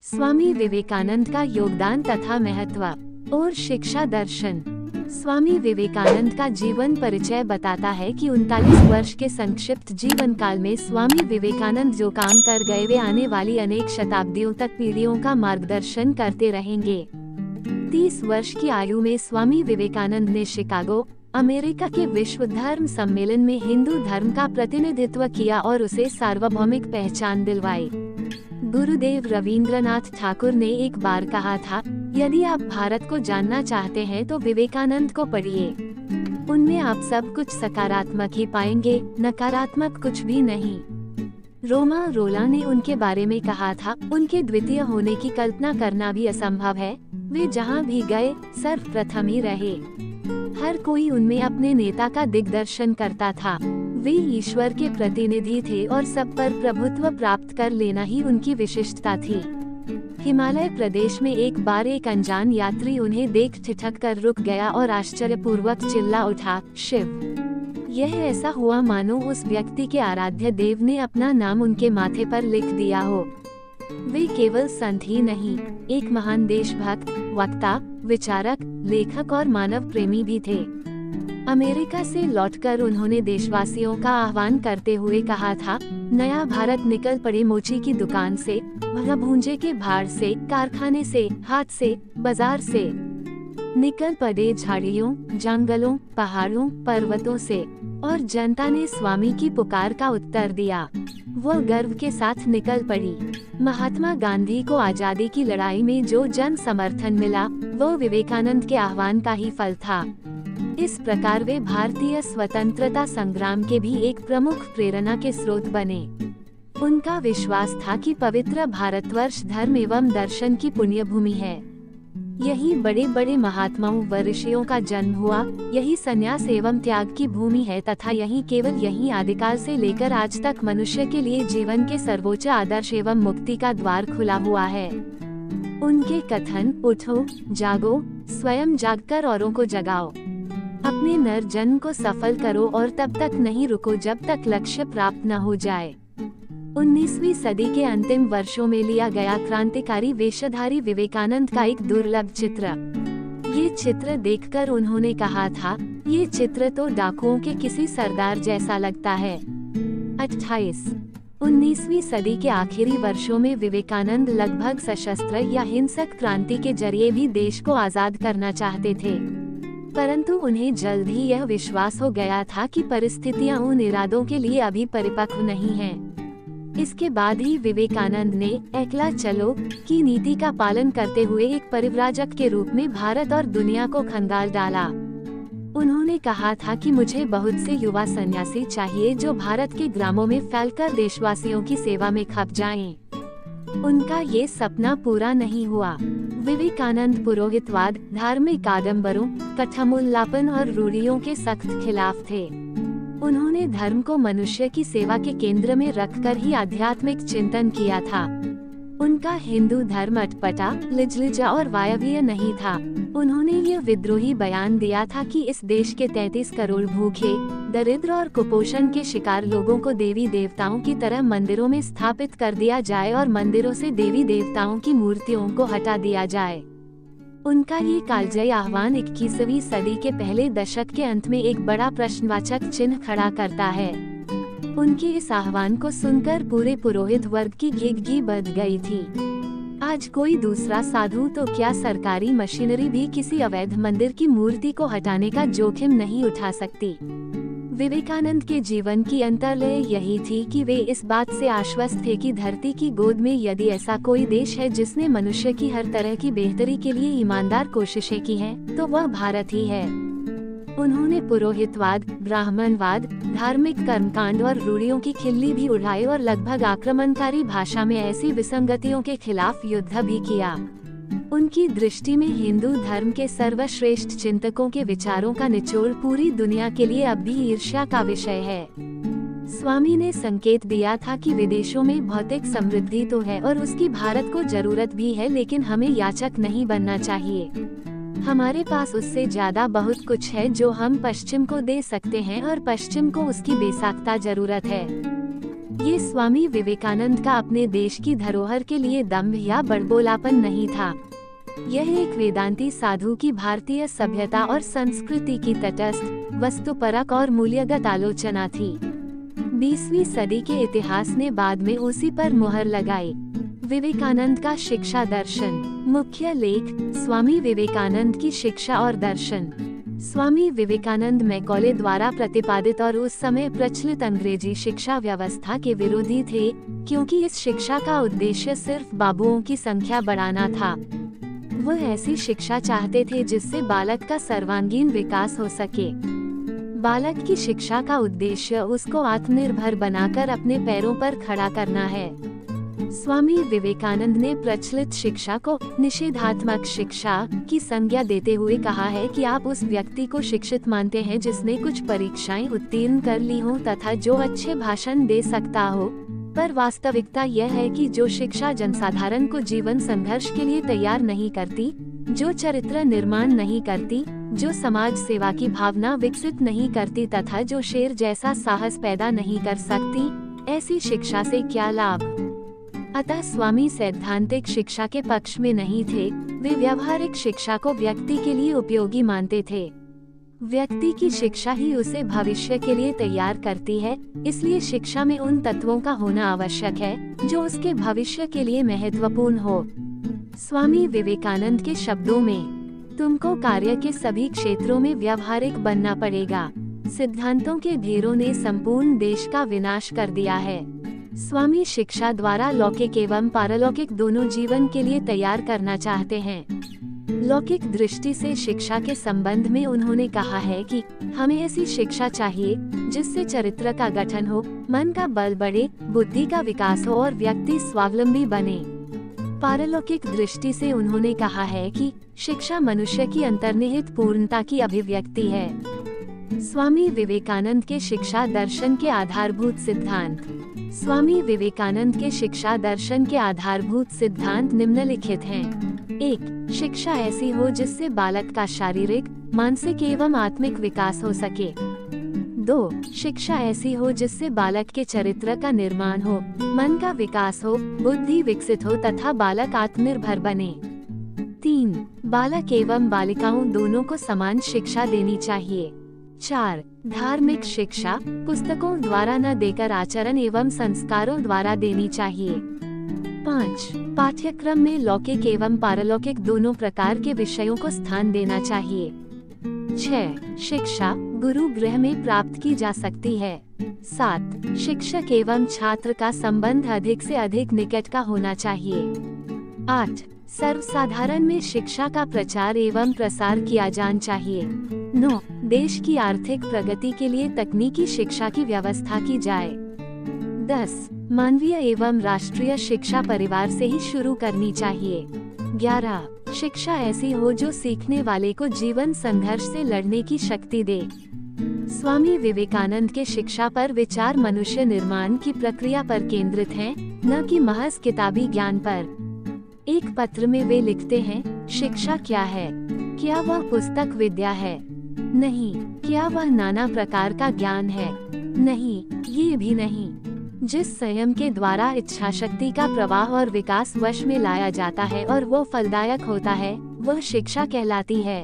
स्वामी विवेकानंद का योगदान तथा महत्व और शिक्षा दर्शन। स्वामी विवेकानंद का जीवन परिचय बताता है कि 39 वर्ष के संक्षिप्त जीवन काल में स्वामी विवेकानंद जो काम कर गए वे आने वाली अनेक शताब्दियों तक पीढ़ियों का मार्गदर्शन करते रहेंगे। 30 वर्ष की आयु में स्वामी विवेकानंद ने शिकागो, अमेरिका के विश्व धर्म सम्मेलन में हिंदू धर्म का प्रतिनिधित्व किया और उसे सार्वभौमिक पहचान दिलवाई। गुरुदेव रवींद्रनाथ ठाकुर ने एक बार कहा था, यदि आप भारत को जानना चाहते हैं तो विवेकानंद को पढ़िए। उनमें आप सब कुछ सकारात्मक ही पाएंगे, नकारात्मक कुछ भी नहीं। रोमा रोला ने उनके बारे में कहा था, उनके द्वितीय होने की कल्पना करना भी असंभव है। वे जहां भी गए सर्वप्रथम ही रहे। हर कोई उनमें अपने नेता का दिग्दर्शन करता था। वे ईश्वर के प्रतिनिधि थे और सब पर प्रभुत्व प्राप्त कर लेना ही उनकी विशिष्टता थी। हिमालय प्रदेश में एक बार एक अनजान यात्री उन्हें देख ठिठक कर रुक गया और आश्चर्यपूर्वक चिल्ला उठा, शिव। यह ऐसा हुआ मानो उस व्यक्ति के आराध्य देव ने अपना नाम उनके माथे पर लिख दिया हो। वे केवल संत ही नहीं, एक महान देशभक्त, वक्ता, विचारक, लेखक और मानव प्रेमी भी थे। अमेरिका से लौटकर उन्होंने देशवासियों का आह्वान करते हुए कहा था, नया भारत निकल पड़े मोची की दुकान से, भूंजे के भाड़ से, कारखाने से, हाथ से, बाजार से। निकल पड़े झाड़ियों, जंगलों, पहाड़ों, पर्वतों से। और जनता ने स्वामी की पुकार का उत्तर दिया। वह गर्व के साथ निकल पड़ी। महात्मा गांधी को आजादी की लड़ाई में जो जन समर्थन मिला, वो विवेकानंद के आह्वान का ही फल था। इस प्रकार वे भारतीय स्वतंत्रता संग्राम के भी एक प्रमुख प्रेरणा के स्रोत बने। उनका विश्वास था कि पवित्र भारतवर्ष धर्म एवं दर्शन की पुण्य भूमि है। यही बड़े बड़े महात्माओं व ऋषियों का जन्म हुआ, यही संन्यास एवं त्याग की भूमि है तथा यही आदिकाल से लेकर आज तक मनुष्य के लिए जीवन के सर्वोच्च आदर्श एवं मुक्ति का द्वार खुला हुआ है। उनके कथन, उठो, जागो, स्वयं जागकर औरों को जगाओ, अपने नर जन्म को सफल करो और तब तक नहीं रुको जब तक लक्ष्य प्राप्त न हो जाए। 19वीं सदी के अंतिम वर्षों में लिया गया क्रांतिकारी वेशधारी विवेकानंद का एक दुर्लभ चित्र। ये चित्र देखकर उन्होंने कहा था, ये चित्र तो डाकुओं के किसी सरदार जैसा लगता है। 19वीं सदी के आखिरी वर्षों में विवेकानंद लगभग सशस्त्र या हिंसक क्रांति के जरिए भी देश को आजाद करना चाहते थे, परंतु उन्हें जल्द ही यह विश्वास हो गया था कि परिस्थितियां उन इरादों के लिए अभी परिपक्व नहीं हैं। इसके बाद ही विवेकानंद ने एकला चलो की नीति का पालन करते हुए एक परिव्राजक के रूप में भारत और दुनिया को खंगाल डाला। उन्होंने कहा था कि मुझे बहुत से युवा सन्यासी चाहिए जो भारत के ग्रामों में फैलकर देशवासियों की सेवा में खप जाएं। उनका ये सपना पूरा नहीं हुआ। विवेकानंद पुरोहितवाद, धार्मिक आडंबरों, कठमुल्लापन और रूढ़ियों के सख्त खिलाफ थे। उन्होंने धर्म को मनुष्य की सेवा के केंद्र में रखकर ही आध्यात्मिक चिंतन किया था। उनका हिंदू धर्म अटपटा, लिजलिजा और वायवीय नहीं था। उन्होंने ये विद्रोही बयान दिया था कि इस देश के 33 करोड़ भूखे, दरिद्र और कुपोषण के शिकार लोगों को देवी देवताओं की तरह मंदिरों में स्थापित कर दिया जाए और मंदिरों से देवी देवताओं की मूर्तियों को हटा दिया जाए। उनका ये कालजयी आह्वान 21वीं सदी के पहले दशक के अंत में एक बड़ा प्रश्नवाचक चिन्ह खड़ा करता है। उनके इस आह्वान को सुनकर पूरे पुरोहित वर्ग की घिघी बढ़ गई थी। आज कोई दूसरा साधु तो क्या सरकारी मशीनरी भी किसी अवैध मंदिर की मूर्ति को हटाने का जोखिम नहीं उठा सकती। विवेकानंद के जीवन की अंतर्लय यही थी कि वे इस बात से आश्वस्त थे कि धरती की गोद में यदि ऐसा कोई देश है जिसने मनुष्य की हर तरह की बेहतरी के लिए ईमानदार कोशिशें की हैं, तो वह भारत ही है। उन्होंने पुरोहितवाद, ब्राह्मणवाद, धार्मिक कर्मकांड और रूढ़ियों की खिल्ली भी उड़ाई और लगभग आक्रमणकारी भाषा में ऐसी विसंगतियों के खिलाफ युद्ध भी किया। उनकी दृष्टि में हिंदू धर्म के सर्वश्रेष्ठ चिंतकों के विचारों का निचोड़ पूरी दुनिया के लिए अब भी ईर्ष्या का विषय है। स्वामी ने संकेत दिया था कि विदेशों में भौतिक समृद्धि तो है और उसकी भारत को जरूरत भी है, लेकिन हमें याचक नहीं बनना चाहिए। हमारे पास उससे ज्यादा बहुत कुछ है जो हम पश्चिम को दे सकते हैं और पश्चिम को उसकी बेसाख्ता जरूरत है। ये स्वामी विवेकानंद का अपने देश की धरोहर के लिए दम्भ या बड़बोलापन नहीं था। यह एक वेदांती साधु की भारतीय सभ्यता और संस्कृति की तटस्थ, वस्तुपरक और मूल्यगत आलोचना थी। 20वीं सदी के इतिहास ने बाद में उसी पर मुहर लगाई। विवेकानंद का शिक्षा दर्शन। मुख्य लेख, स्वामी विवेकानंद की शिक्षा और दर्शन। स्वामी विवेकानंद मैकॉले द्वारा प्रतिपादित और उस समय प्रचलित अंग्रेजी शिक्षा व्यवस्था के विरोधी थे, क्योंकि इस शिक्षा का उद्देश्य सिर्फ बाबुओं की संख्या बढ़ाना था। वह ऐसी शिक्षा चाहते थे जिससे बालक का सर्वांगीण विकास हो सके। बालक की शिक्षा का उद्देश्य उसको आत्मनिर्भर बनाकर अपने पैरों पर खड़ा करना है। स्वामी विवेकानंद ने प्रचलित शिक्षा को निषेधात्मक शिक्षा की संज्ञा देते हुए कहा है कि आप उस व्यक्ति को शिक्षित मानते हैं जिसने कुछ परीक्षाएं उत्तीर्ण कर ली हों तथा जो अच्छे भाषण दे सकता हो, पर वास्तविकता यह है कि जो शिक्षा जनसाधारण को जीवन संघर्ष के लिए तैयार नहीं करती, जो चरित्र निर्माण नहीं करती, जो समाज सेवा की भावना विकसित नहीं करती तथा जो शेर जैसा साहस पैदा नहीं कर सकती, ऐसी शिक्षा से क्या लाभ। अतः स्वामी सैद्धांतिक शिक्षा के पक्ष में नहीं थे, वे व्यवहारिक शिक्षा को व्यक्ति के लिए उपयोगी मानते थे। व्यक्ति की शिक्षा ही उसे भविष्य के लिए तैयार करती है, इसलिए शिक्षा में उन तत्वों का होना आवश्यक है जो उसके भविष्य के लिए महत्वपूर्ण हो। स्वामी विवेकानंद के शब्दों में, तुमको कार्य के सभी क्षेत्रों में व्यवहारिक बनना पड़ेगा। सिद्धांतों के ढेरों ने संपूर्ण देश का विनाश कर दिया है। स्वामी शिक्षा द्वारा लौकिक एवं पारलौकिक दोनों जीवन के लिए तैयार करना चाहते हैं। लौकिक दृष्टि से शिक्षा के संबंध में उन्होंने कहा है कि हमें ऐसी शिक्षा चाहिए जिससे चरित्र का गठन हो, मन का बल बढ़े, बुद्धि का विकास हो और व्यक्ति स्वावलंबी बने। पारलौकिक दृष्टि से उन्होंने कहा है कि शिक्षा मनुष्य की अंतर्निहित पूर्णता की अभिव्यक्ति है। स्वामी विवेकानंद के शिक्षा दर्शन के आधारभूत सिद्धांत। स्वामी विवेकानंद के शिक्षा दर्शन के आधारभूत सिद्धांत निम्नलिखित हैं। 1. शिक्षा ऐसी हो जिससे बालक का शारीरिक, मानसिक एवं आत्मिक विकास हो सके। 2. शिक्षा ऐसी हो जिससे बालक के चरित्र का निर्माण हो, मन का विकास हो, बुद्धि विकसित हो तथा बालक आत्मनिर्भर बने। 3. बालक एवं बालिकाओं दोनों को समान शिक्षा देनी चाहिए। 4. धार्मिक शिक्षा पुस्तकों द्वारा न देकर आचरण एवं संस्कारों द्वारा देनी चाहिए। 5. पाठ्यक्रम में लौकिक एवं पारलौकिक दोनों प्रकार के विषयों को स्थान देना चाहिए। 6. शिक्षा गुरु गृह में प्राप्त की जा सकती है। 7. शिक्षक एवं छात्र का संबंध अधिक से अधिक निकट का होना चाहिए। 8. सर्वसाधारण में शिक्षा का प्रचार एवं प्रसार किया जाना चाहिए। 9. देश की आर्थिक प्रगति के लिए तकनीकी शिक्षा की व्यवस्था की जाए। 10. मानवीय एवं राष्ट्रीय शिक्षा परिवार से ही शुरू करनी चाहिए। 11. शिक्षा ऐसी हो जो सीखने वाले को जीवन संघर्ष से लड़ने की शक्ति दे। स्वामी विवेकानंद के शिक्षा पर विचार मनुष्य निर्माण की प्रक्रिया पर केंद्रित हैं, न कि महज किताबी ज्ञान पर। एक पत्र में वे लिखते हैं, शिक्षा क्या है? क्या वह पुस्तक विद्या है? नहीं। क्या वह नाना प्रकार का ज्ञान है? नहीं, ये भी नहीं। जिस संयम के द्वारा इच्छा शक्ति का प्रवाह और विकास वश में लाया जाता है और वो फलदायक होता है, वह शिक्षा कहलाती है।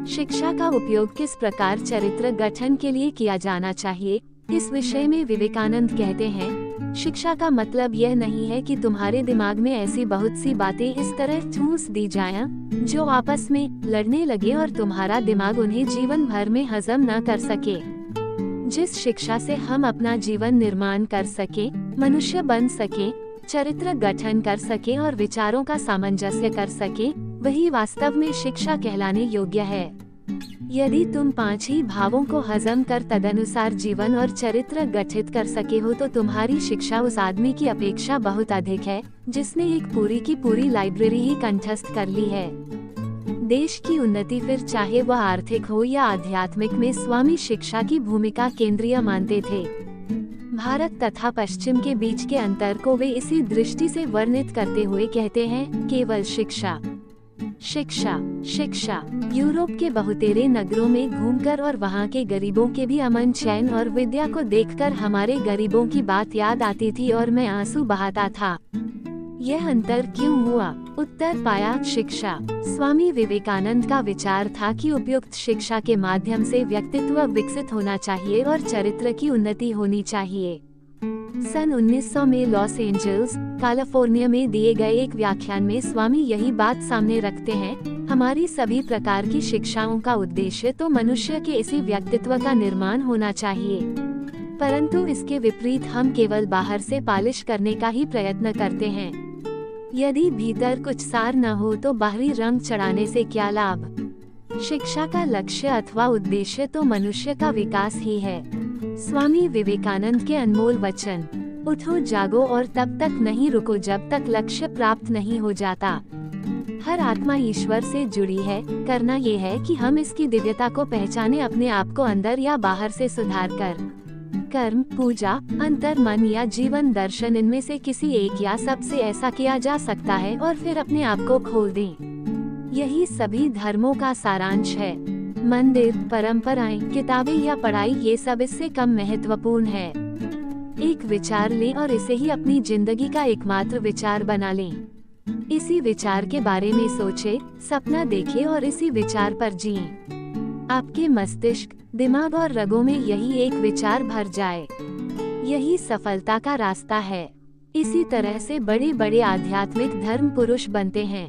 शिक्षा का उपयोग किस प्रकार चरित्र गठन के लिए किया जाना चाहिए, इस विषय में विवेकानंद कहते हैं, शिक्षा का मतलब यह नहीं है कि तुम्हारे दिमाग में ऐसी बहुत सी बातें इस तरह ठूस दी जाएं, जो आपस में लड़ने लगे और तुम्हारा दिमाग उन्हें जीवन भर में हजम न कर सके। जिस शिक्षा से हम अपना जीवन निर्माण कर सके, मनुष्य बन सके, चरित्र गठन कर सके और विचारों का सामंजस्य कर सके, वही वास्तव में शिक्षा कहलाने योग्य है। यदि तुम 5 ही भावों को हजम कर तदनुसार जीवन और चरित्र गठित कर सके हो तो तुम्हारी शिक्षा उस आदमी की अपेक्षा बहुत अधिक है जिसने एक पूरी की पूरी लाइब्रेरी ही कंठस्थ कर ली है। देश की उन्नति फिर चाहे वह आर्थिक हो या आध्यात्मिक में स्वामी शिक्षा की भूमिका केंद्रीय मानते थे। भारत तथा पश्चिम के बीच के अंतर को वे इसी दृष्टि से वर्णित करते हुए कहते हैं, केवल शिक्षा शिक्षा शिक्षा यूरोप के बहुतेरे नगरों में घूमकर और वहाँ के गरीबों के भी अमन चैन और विद्या को देखकर हमारे गरीबों की बात याद आती थी और मैं आंसू बहाता था। यह अंतर क्यों हुआ? उत्तर पाया, शिक्षा। स्वामी विवेकानंद का विचार था कि उपयुक्त शिक्षा के माध्यम से व्यक्तित्व विकसित होना चाहिए और चरित्र की उन्नति होनी चाहिए। सन 1900 में लॉस एंजल्स, कैलिफोर्निया में दिए गए एक व्याख्यान में स्वामी यही बात सामने रखते हैं। हमारी सभी प्रकार की शिक्षाओं का उद्देश्य तो मनुष्य के इसी व्यक्तित्व का निर्माण होना चाहिए, परंतु इसके विपरीत हम केवल बाहर से पालिश करने का ही प्रयत्न करते हैं। यदि भीतर कुछ सार न हो तो बाहरी रंग चढ़ाने से क्या लाभ? शिक्षा का लक्ष्य अथवा उद्देश्य तो मनुष्य का विकास ही है। स्वामी विवेकानंद के अनमोल वचन, उठो जागो और तब तक नहीं रुको जब तक लक्ष्य प्राप्त नहीं हो जाता। हर आत्मा ईश्वर से जुड़ी है, करना ये है कि हम इसकी दिव्यता को पहचाने, अपने आप को अंदर या बाहर से सुधार कर। कर्म, पूजा, अंतर मन या जीवन दर्शन, इनमें से किसी एक या सबसे ऐसा किया जा सकता है और फिर अपने आप को खोल दें। यही सभी धर्मों का सारांश है। मंदिर, परंपराएं, किताबें या पढ़ाई, ये सब इससे कम महत्वपूर्ण है। एक विचार लें और इसे ही अपनी जिंदगी का एकमात्र विचार बना लें। इसी विचार के बारे में सोचें, सपना देखें और इसी विचार पर जिएं। आपके मस्तिष्क, दिमाग और रगों में यही एक विचार भर जाए, यही सफलता का रास्ता है। इसी तरह से बड़े बड़े आध्यात्मिक धर्म पुरुष बनते हैं।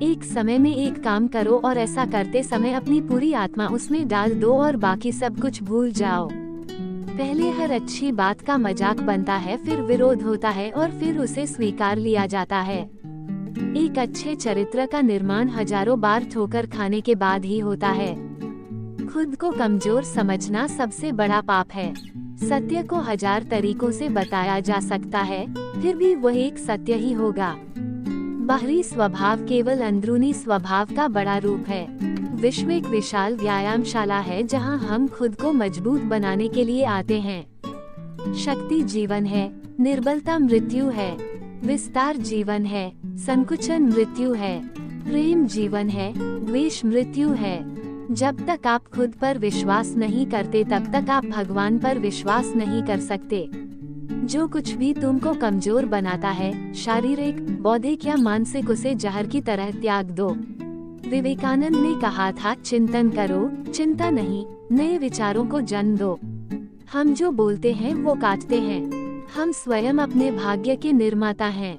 एक समय में एक काम करो और ऐसा करते समय अपनी पूरी आत्मा उसमें डाल दो और बाकी सब कुछ भूल जाओ। पहले हर अच्छी बात का मजाक बनता है, फिर विरोध होता है और फिर उसे स्वीकार लिया जाता है। एक अच्छे चरित्र का निर्माण हजारों बार ठोकर खाने के बाद ही होता है। खुद को कमजोर समझना सबसे बड़ा पाप है। सत्य को हजार तरीकों से बताया जा सकता है, फिर भी वह एक सत्य ही होगा। बाहरी स्वभाव केवल अंदरूनी स्वभाव का बड़ा रूप है। विश्व एक विशाल व्यायामशाला है जहां हम खुद को मजबूत बनाने के लिए आते हैं। शक्ति जीवन है, निर्बलता मृत्यु है। विस्तार जीवन है, संकुचन मृत्यु है। प्रेम जीवन है, द्वेष मृत्यु है। जब तक आप खुद पर विश्वास नहीं करते तब तक आप भगवान पर विश्वास नहीं कर सकते। जो कुछ भी तुमको कमजोर बनाता है, शारीरिक, बौद्धिक या मानसिक, उसे जहर की तरह त्याग दो। विवेकानंद ने कहा था, चिंतन करो, चिंता नहीं, नए विचारों को जन्म दो। हम जो बोलते हैं वो काटते हैं। हम स्वयं अपने भाग्य के निर्माता हैं।